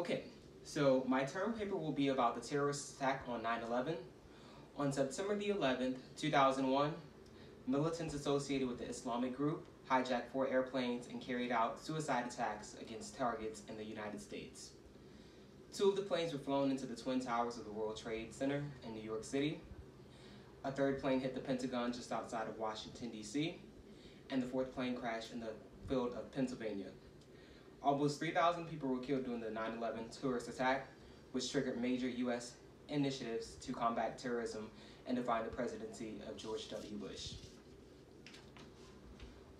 Okay, so my term paper will be about the terrorist attack on 9/11. On September the 11th, 2001, militants associated with the Islamic group hijacked 4 airplanes and carried out suicide attacks against targets in the United States. 2 of the planes were flown into the Twin Towers of the World Trade Center in New York City. A third plane hit the Pentagon just outside of Washington, D.C., and the fourth plane crashed in the field of Pennsylvania. Almost 3,000 people were killed during the 9/11 terrorist attack, which triggered major U.S. initiatives to combat terrorism and define the presidency of George W. Bush.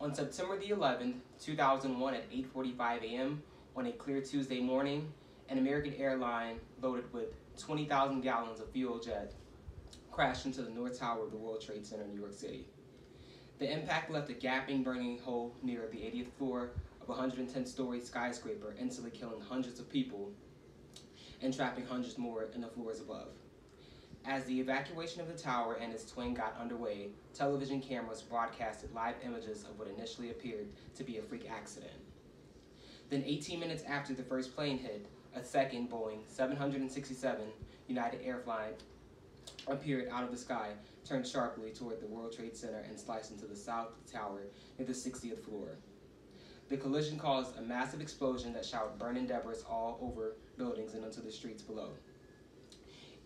On September the 11th, 2001 at 8:45 a.m. on a clear Tuesday morning, an American airline loaded with 20,000 gallons of fuel jet crashed into the North Tower of the World Trade Center in New York City. The impact left a gaping, burning hole near the 80th floor of a 110-story skyscraper, instantly killing hundreds of people and trapping hundreds more in the floors above. As the evacuation of the tower and its twin got underway, television cameras broadcasted live images of what initially appeared to be a freak accident. Then 18 minutes after the first plane hit, a second Boeing 767 United Air flight appeared out of the sky, turned sharply toward the World Trade Center, and sliced into the South Tower near the 60th floor. The collision caused a massive explosion that showered burning debris all over buildings and onto the streets below.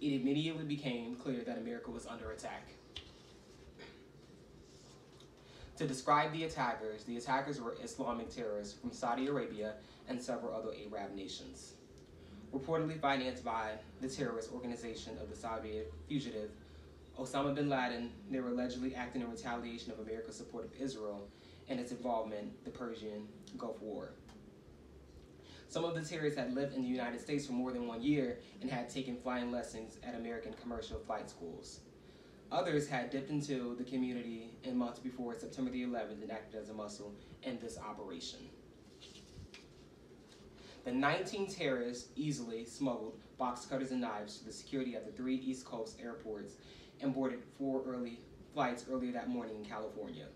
It immediately became clear that America was under attack. To describe the attackers were Islamic terrorists from Saudi Arabia and several other Arab nations. Reportedly financed by the terrorist organization of the Soviet fugitive Osama bin Laden, they were allegedly acting in retaliation of America's support of Israel and its involvement in the Persian Gulf War. Some of the terrorists had lived in the United States for more than 1 year and had taken flying lessons at American commercial flight schools. Others had dipped into the community in months before September the 11th and acted as a muscle in this operation. The 19 terrorists easily smuggled box cutters and knives to the security at the 3 East Coast airports and boarded 4 early flights earlier that morning in California.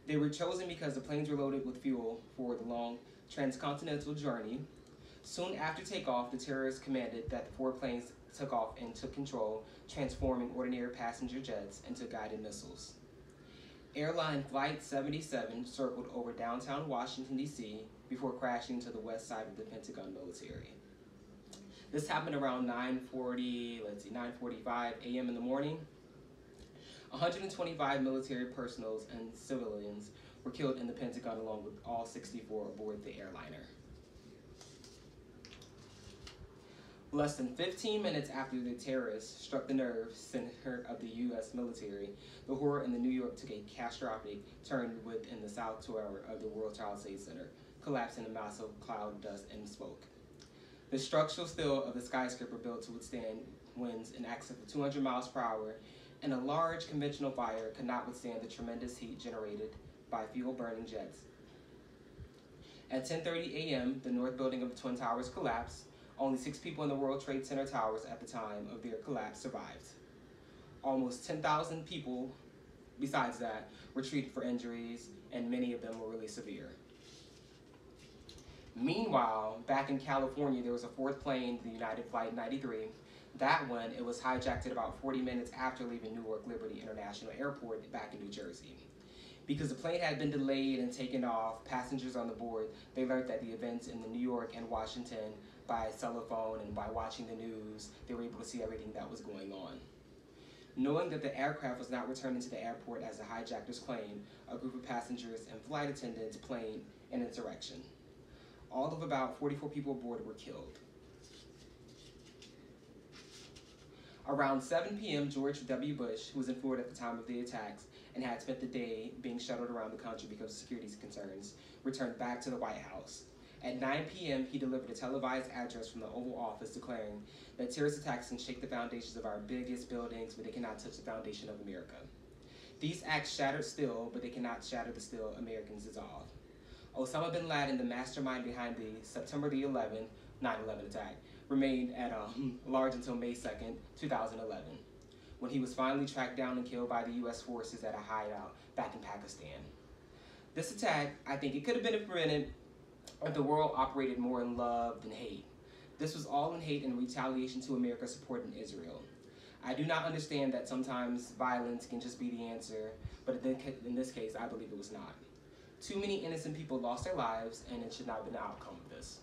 They were chosen because the planes were loaded with fuel for the long transcontinental journey. Soon after takeoff, the terrorists commanded that the 4 planes took off and took control, transforming ordinary passenger jets into guided missiles. Airline Flight 77 circled over downtown Washington, D.C. before crashing to the west side of the Pentagon military. This happened around 9:45 a.m. in the morning. 125 military personnel and civilians were killed in the Pentagon, along with all 64 aboard the airliner. Less than 15 minutes after the terrorists struck the nerve center of the U.S. military, the horror in the New York took a catastrophic turn within the South Tower of the World Trade Center, collapsing in a massive cloud of dust and smoke. The structural steel of the skyscraper built to withstand winds in excess of 200 miles per hour, and a large conventional fire could not withstand the tremendous heat generated by fuel-burning jets. At 10:30 a.m., the north building of the Twin Towers collapsed. Only 6 people in the World Trade Center towers at the time of their collapse survived. Almost 10,000 people, besides that, were treated for injuries, and many of them were really severe. Meanwhile, back in California, there was a 4th plane, the United Flight 93. That one, it was hijacked at about 40 minutes after leaving Newark Liberty International Airport back in New Jersey. Because the plane had been delayed and taken off, passengers on the board, they learned that the events in New York and Washington by telephone and by watching the news, they were able to see everything that was going on. Knowing that the aircraft was not returning to the airport as the hijackers claimed, a group of passengers and flight attendants planned an insurrection. All of about 44 people aboard were killed. Around 7 p.m., George W. Bush, who was in Florida at the time of the attacks and had spent the day being shuttled around the country because of security concerns, returned back to the White House. At 9 p.m., he delivered a televised address from the Oval Office declaring that terrorist attacks can shake the foundations of our biggest buildings, but they cannot touch the foundation of America. These acts shattered steel, but they cannot shatter the steel Americans dissolve. Osama bin Laden, the mastermind behind the September the 11th 9/11 attack, remained at large until May 2nd, 2011, when he was finally tracked down and killed by the U.S. forces at a hideout back in Pakistan. This attack, I think it could have been prevented if the world operated more in love than hate. This was all in hate and retaliation to America supporting Israel. I do not understand that sometimes violence can just be the answer, but in this case, I believe it was not. Too many innocent people lost their lives, and it should not have been the outcome of this.